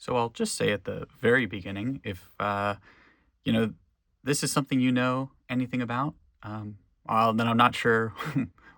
So I'll just say at the very beginning, if you know this is something you know anything about, then I'm not sure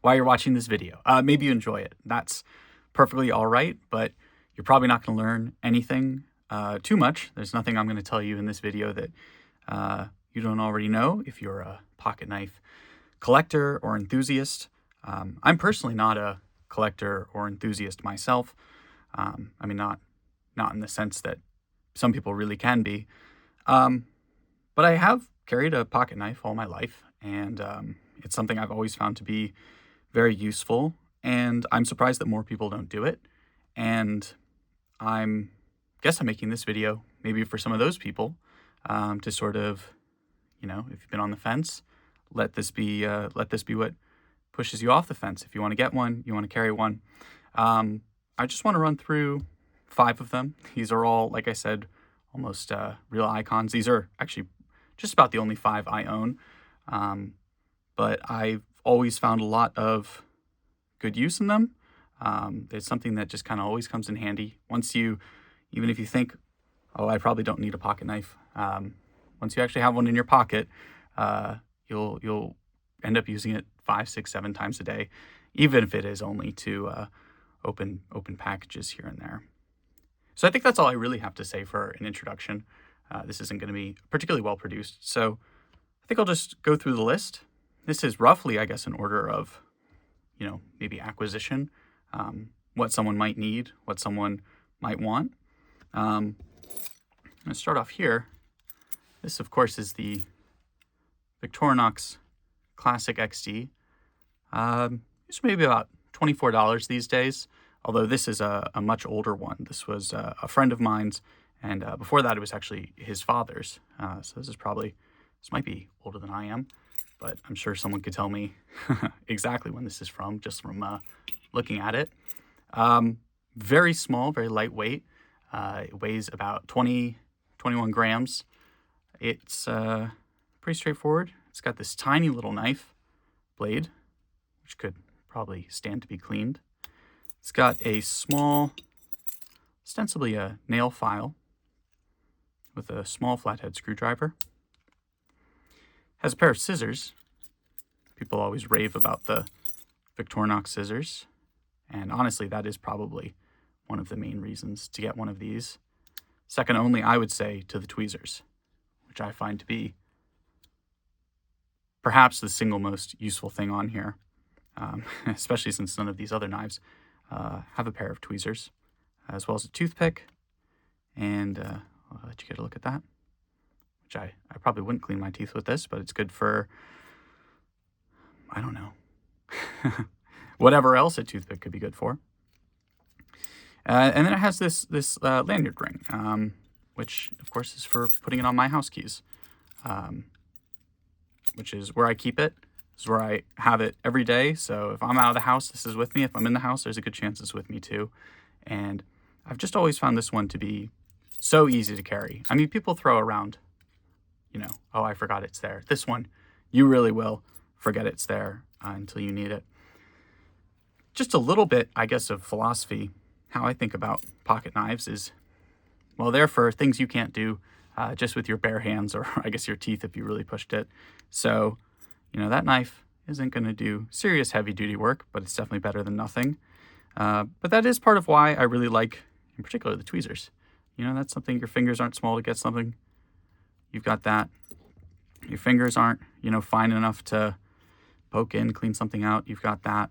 why you're watching this video. Maybe you enjoy it. That's perfectly all right, but you're probably not going to learn anything too much. There's nothing I'm going to tell you in this video that you don't already know if you're a pocket knife collector or enthusiast. I'm personally not a collector or enthusiast myself. I mean, not in the sense that some people really can be. But I have carried a pocket knife all my life, and it's something I've always found to be very useful. And I'm surprised that more people don't do it. And I'm guess I'm making this video maybe for some of those people to sort of, if you've been on the fence, let this be what pushes you off the fence. If you want to get one, you want to carry one. I just want to run through 5 of them. These are all, like I said, almost real icons. These are actually just about the only 5 I own. But I've always found a lot of good use in them. It's something that just kind of always comes in handy. Even if you think, oh, I probably don't need a pocket knife. Once you actually have one in your pocket, you'll end up using it 5, 6, 7 times a day, even if it is only to open packages here and there. So I think that's all I really have to say for an introduction. This isn't going to be particularly well produced, so I think I'll just go through the list. This is roughly, I guess, an order of, maybe acquisition, what someone might need, what someone might want. I'm going to start off here. This, of course, is the Victorinox Classic SD. It's maybe about $24 these days, although this is a much older one. This was a friend of mine's, and before that it was actually his father's. So this might be older than I am, but I'm sure someone could tell me exactly when this is from, just from looking at it. Very small, very lightweight. It weighs about 21 grams. It's pretty straightforward. It's got this tiny little knife blade, which could probably stand to be cleaned. It's got a small, ostensibly a nail file with a small flathead screwdriver. Has a pair of scissors. People always rave about the Victorinox scissors, and honestly, that is probably one of the main reasons to get one of these. Second only, I would say, to the tweezers, which I find to be perhaps the single most useful thing on here, especially since none of these other knives have a pair of tweezers, as well as a toothpick. And I'll let you get a look at that, which I probably wouldn't clean my teeth with this, but it's good for, I don't know, whatever else a toothpick could be good for. And then it has this lanyard ring, which, of course, is for putting it on my house keys, which is where I keep it. This is where I have it every day. So if I'm out of the house, this is with me. If I'm in the house, there's a good chance it's with me too. And I've just always found this one to be so easy to carry. I mean, people throw around, oh, I forgot it's there. This one, you really will forget it's there until you need it. Just a little bit, I guess, of philosophy. How I think about pocket knives is, well, they're for things you can't do just with your bare hands, or I guess your teeth if you really pushed it. So, that knife isn't going to do serious heavy-duty work, but it's definitely better than nothing. But that is part of why I really like, in particular, the tweezers. That's something, your fingers aren't small to get something. You've got that. Your fingers aren't, fine enough to poke in, clean something out. You've got that.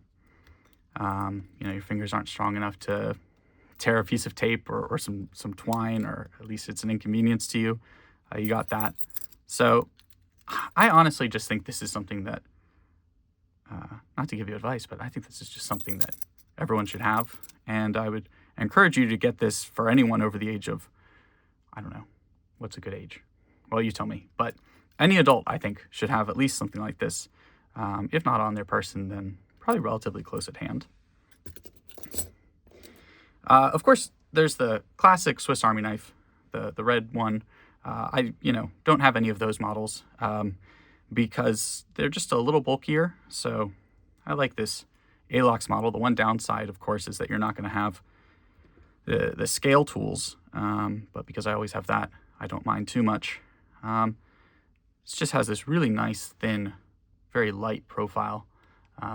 Your fingers aren't strong enough to tear a piece of tape or some twine, or at least it's an inconvenience to you. You got that. So I honestly just think this is something that, not to give you advice, but I think this is just something that everyone should have. And I would encourage you to get this for anyone over the age of, I don't know, what's a good age? Well, you tell me. But any adult, I think, should have at least something like this. If not on their person, then probably relatively close at hand. Of course, there's the classic Swiss Army knife, the red one. I don't have any of those models because they're just a little bulkier. So I like this Alox model. The one downside, of course, is that you're not going to have the scale tools, but because I always have that, I don't mind too much. It just has this really nice, thin, very light profile.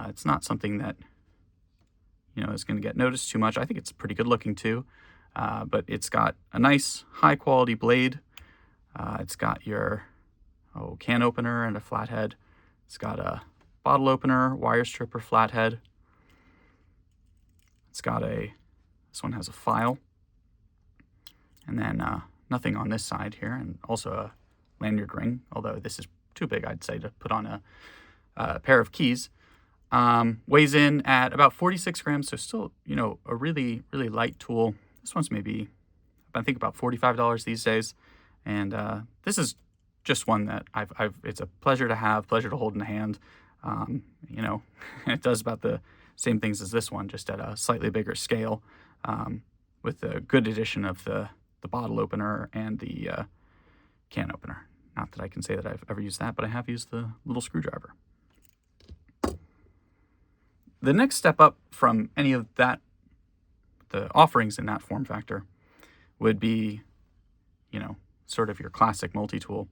It's not something that, is going to get noticed too much. I think it's pretty good looking too, but it's got a nice, high quality blade. It's got your can opener and a flathead. It's got a bottle opener, wire stripper, flathead. It's got this one has a file. And then nothing on this side here, and also a lanyard ring, although this is too big, I'd say, to put on a pair of keys. Weighs in at about 46 grams, so still, a really, really light tool. This one's maybe, I think, about $45 these days. And this is just one that it's a pleasure to have, pleasure to hold in the hand. It does about the same things as this one, just at a slightly bigger scale, with a good addition of the bottle opener and the can opener. Not that I can say that I've ever used that, but I have used the little screwdriver. The next step up from any of that, the offerings in that form factor, would be, sort of your classic multi-tool.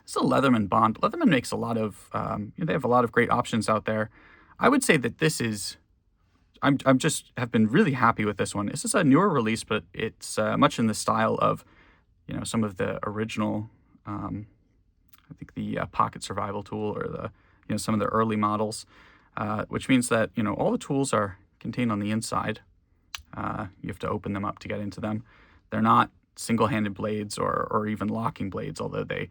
It's a Leatherman Bond. Leatherman makes a lot of, they have a lot of great options out there. I would say that this is, I'm just have been really happy with this one. This is a newer release, but it's much in the style of, some of the original, I think the Pocket Survival tool, or some of the early models, which means that, all the tools are contained on the inside. You have to open them up to get into them. They're not single-handed blades or even locking blades, although they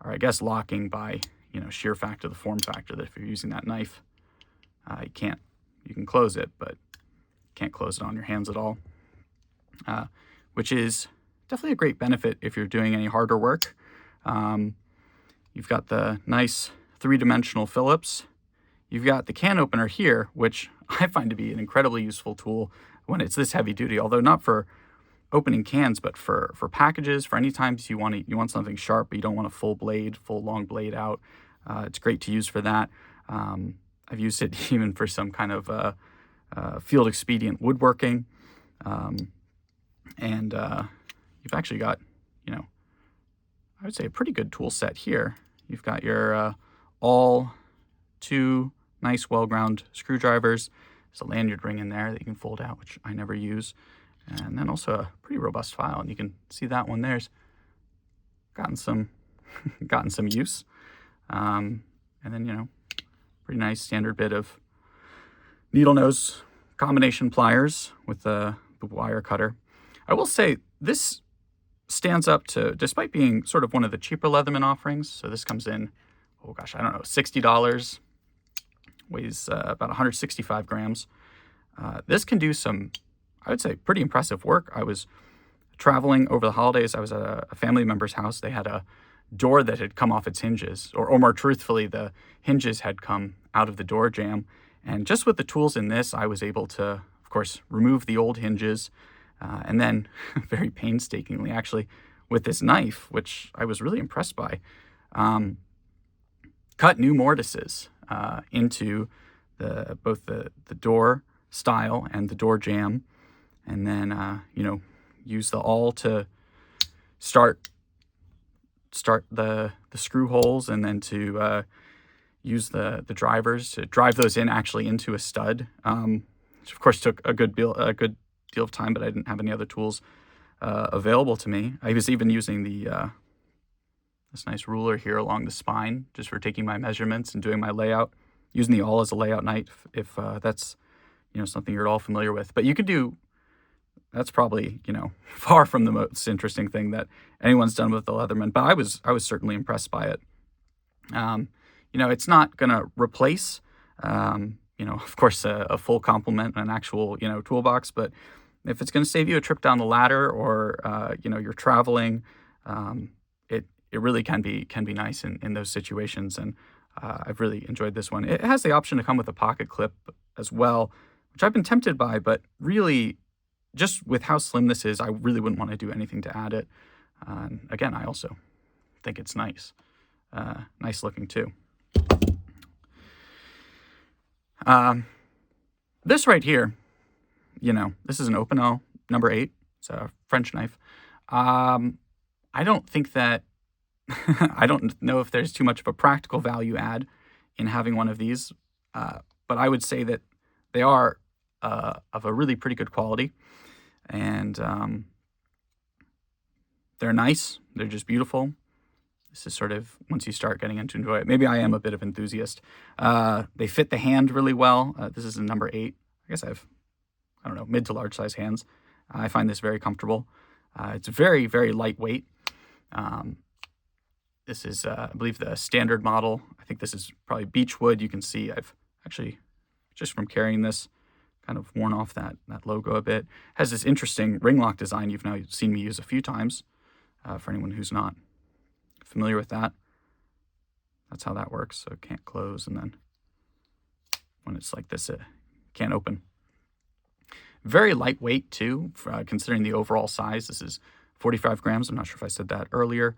are, I guess, locking by, sheer fact of the form factor, that if you're using that knife, you can close it, but can't close it on your hands at all, which is definitely a great benefit if you're doing any harder work. You've got the nice three-dimensional Phillips. You've got the can opener here, which I find to be an incredibly useful tool when it's this heavy duty, although not for opening cans, but for packages, for any times you want something sharp, but you don't want a full long blade out. It's great to use for that. I've used it even for some kind of field expedient woodworking. And you've actually got, I would say a pretty good tool set here. You've got your all two nice well-ground screwdrivers. There's a lanyard ring in there that you can fold out, which I never use. And then also a pretty robust file, and you can see that one there's gotten some use. And then, pretty nice standard bit of needle nose combination pliers with the wire cutter. I will say this stands up to, despite being sort of one of the cheaper Leatherman offerings. So this comes in, $60, weighs about 165 grams. This can do some, I would say, pretty impressive work. I was traveling over the holidays. I was at a family member's house. They had a door that had come off its hinges, or more truthfully, the hinges had come out of the door jamb. And just with the tools in this, I was able to, of course, remove the old hinges, and then very painstakingly, actually, with this knife, which I was really impressed by, cut new mortises into both the door style and the door jamb, and then use the awl to start the screw holes, and then to use the drivers to drive those actually into a stud, which of course took a good deal of time, but I didn't have any other tools available to me. I was even using this nice ruler here along the spine, just for taking my measurements and doing my layout, using the awl as a layout knife, if that's something you're all familiar with. But you could do, that's probably far from the most interesting thing that anyone's done with the Leatherman, but I was certainly impressed by it. It's not going to replace, of course, a full complement, an actual, toolbox, but if it's going to save you a trip down the ladder, or, you're traveling, it really can be nice in those situations. And I've really enjoyed this one. It has the option to come with a pocket clip as well, which I've been tempted by, but really, just with how slim this is, I really wouldn't want to do anything to add it. Again, I also think it's nice. Nice looking too. This right here, this is an Opinel No. 8. It's a French knife. I don't think that I don't know if there's too much of a practical value add in having one of these, but I would say that they are of a really pretty good quality, and they're nice. They're just beautiful. This is sort of once you start getting into enjoy it. Maybe I am a bit of enthusiast. They fit the hand really well. This is a number 8. I guess I don't know, mid to large size hands. I find this very comfortable. It's very, very lightweight. This is, I believe, the standard model. I think this is probably beechwood. You can see I've actually, just from carrying this, kind of worn off that logo a bit. It has this interesting ring lock design you've now seen me use a few times. For anyone who's not familiar with that, that's how that works. So it can't close, and then when it's like this, it can't open. Very lightweight too, considering the overall size. This is 45 grams. I'm not sure if I said that earlier.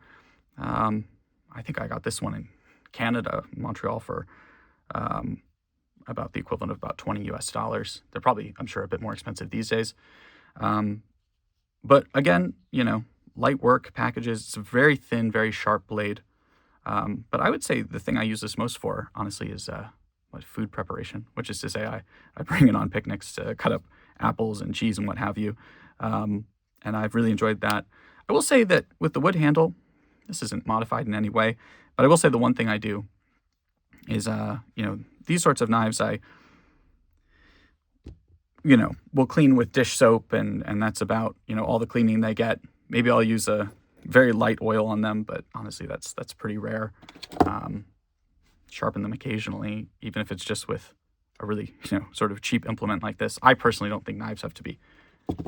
I think I got this one in Canada, Montreal, for about the equivalent of about $20 US. They're probably, I'm sure, a bit more expensive these days. But again, light work packages. It's a very thin, very sharp blade. But I would say the thing I use this most for, honestly, is food preparation, which is to say I bring it on picnics to cut up apples and cheese and what have you. And I've really enjoyed that. I will say that with the wood handle, this isn't modified in any way, but I will say the one thing I do is, these sorts of knives I will clean with dish soap, and that's about, all the cleaning they get. Maybe I'll use a very light oil on them, but honestly, that's pretty rare. Sharpen them occasionally, even if it's just with a really, sort of cheap implement like this. I personally don't think knives have to be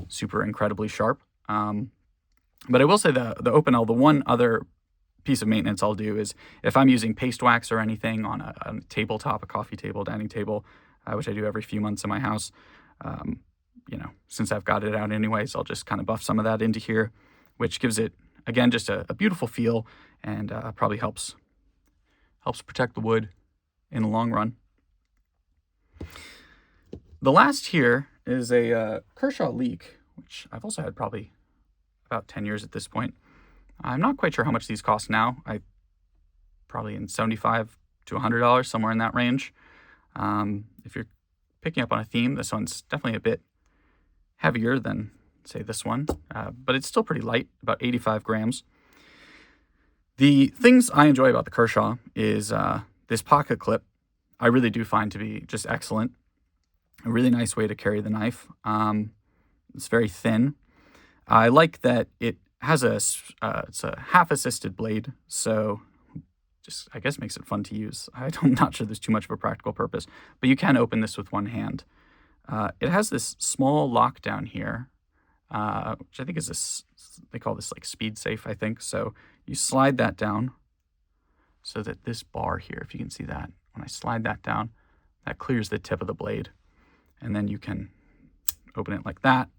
super incredibly sharp. But I will say the Opinel, the one other piece of maintenance I'll do is if I'm using paste wax or anything on a tabletop, a coffee table, dining table, which I do every few months in my house, since I've got it out anyways, I'll just kind of buff some of that into here, which gives it, again, just a beautiful feel, and probably helps protect the wood in the long run. The last here is a Kershaw Leek, which I've also had probably about 10 years at this point. I'm not quite sure how much these cost now. Probably in $75 to $100, somewhere in that range. If you're picking up on a theme, this one's definitely a bit heavier than, say, this one, but it's still pretty light, about 85 grams. The things I enjoy about the Kershaw is this pocket clip. I really do find to be just excellent. A really nice way to carry the knife. It's very thin. I like that it has it's a half-assisted blade, so just, I guess, makes it fun to use. I'm not sure there's too much of a practical purpose, but you can open this with one hand. It has this small lock down here, which I think is this, they call this like speed safe, I think. So you slide that down so that this bar here, if you can see that, when I slide that down, that clears the tip of the blade. And then you can open it like that,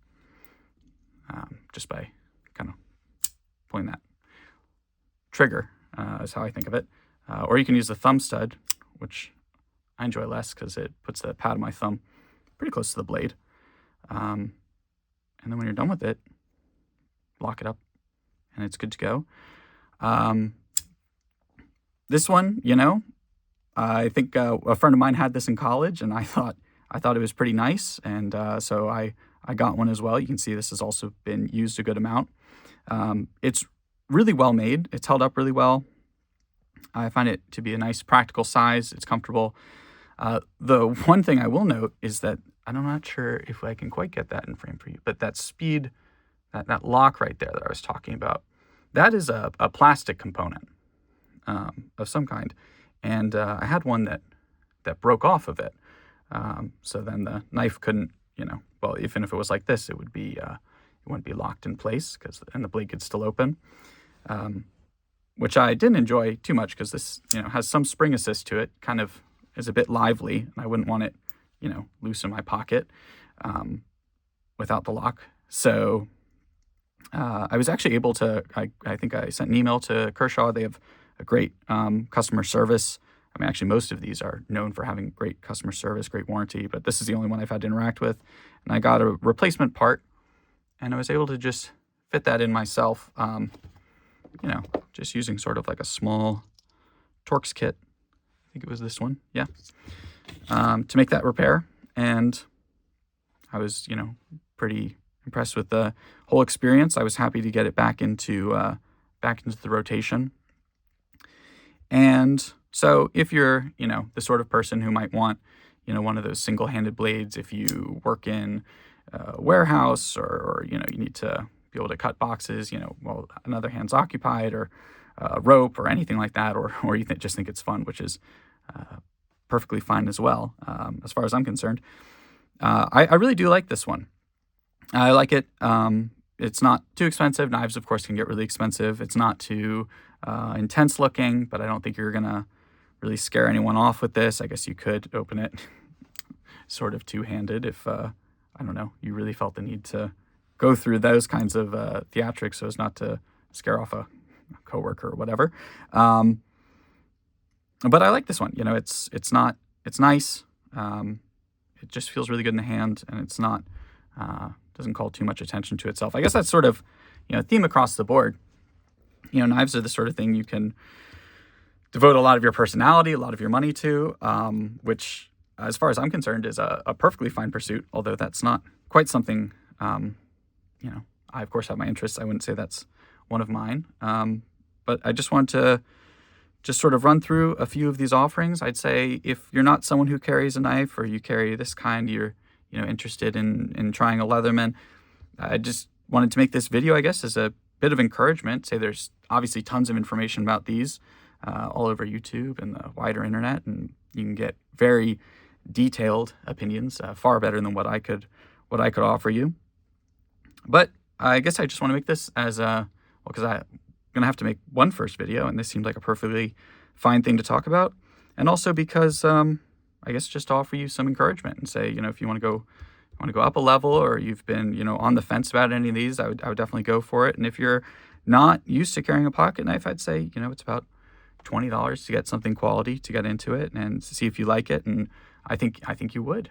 just by kind of pulling that trigger, is how I think of it. Or you can use the thumb stud, which I enjoy less because it puts the pad of my thumb pretty close to the blade. And then when you're done with it, lock it up and it's good to go. This one, I think a friend of mine had this in college, and I thought it was pretty nice, and so I got one as well. You can see this has also been used a good amount. It's really well made. It's held up really well. I find it to be a nice practical size. It's comfortable. The one thing I will note is that I'm not sure if I can quite get that in frame for you, but that speed, that lock right there that I was talking about, that is a plastic component of some kind. And I had one that broke off of it. So then the knife couldn't, well, even if it was like this, it wouldn't be locked in place, and the blade could still open, which I didn't enjoy too much because this, has some spring assist to it, kind of is a bit lively, and I wouldn't want it, loose in my pocket without the lock. So I was actually able to, I think I sent an email to Kershaw. They have a great customer service. I mean, actually, most of these are known for having great customer service, great warranty, but this is the only one I've had to interact with. And I got a replacement part, and I was able to just fit that in myself, you know, just using sort of like a small Torx kit. I think it was this one, yeah, to make that repair. And I was, you know, pretty impressed with the whole experience. I was happy to get it back into the rotation. And so if you're, you know, the sort of person who might want, you know, one of those single-handed blades, if you work in a warehouse, or you know, you need to be able to cut boxes, you know, while another hand's occupied, or a rope or anything like that, or you just think it's fun, which is perfectly fine as well, as far as I'm concerned. I really do like this one. I like it. It's not too expensive. Knives, of course, can get really expensive. It's not too intense looking, but I don't think you're gonna really scare anyone off with this. I guess you could open it sort of two-handed if, I don't know, you really felt the need to go through those kinds of theatrics so as not to scare off a coworker or whatever. But I like this one. You know, it's nice. It just feels really good in the hand, and it's not, doesn't call too much attention to itself. I guess that's sort of, you know, theme across the board. You know, knives are the sort of thing you can devote a lot of your personality, a lot of your money to, which, as far as I'm concerned, is a perfectly fine pursuit, although that's not quite something, you know, I, of course, have my interests. I wouldn't say that's one of mine. But I just wanted to just sort of run through a few of these offerings. I'd say if you're not someone who carries a knife, or you carry this kind, you're, you know, interested in trying a Leatherman, I just wanted to make this video, I guess, as a bit of encouragement. Say there's obviously tons of information about these all over YouTube and the wider internet, and you can get very detailed opinions, far better than what I could offer you. But I guess I just want to make this as a, well, because I'm going to have to make one first video, and this seemed like a perfectly fine thing to talk about. And also because, I guess, just to offer you some encouragement and say, you know, if you want to go up a level, or you've been, you know, on the fence about any of these, I would definitely go for it. And if you're not used to carrying a pocket knife, I'd say, you know, it's about $20 to get something quality, to get into it and see if you like it. And I think you would.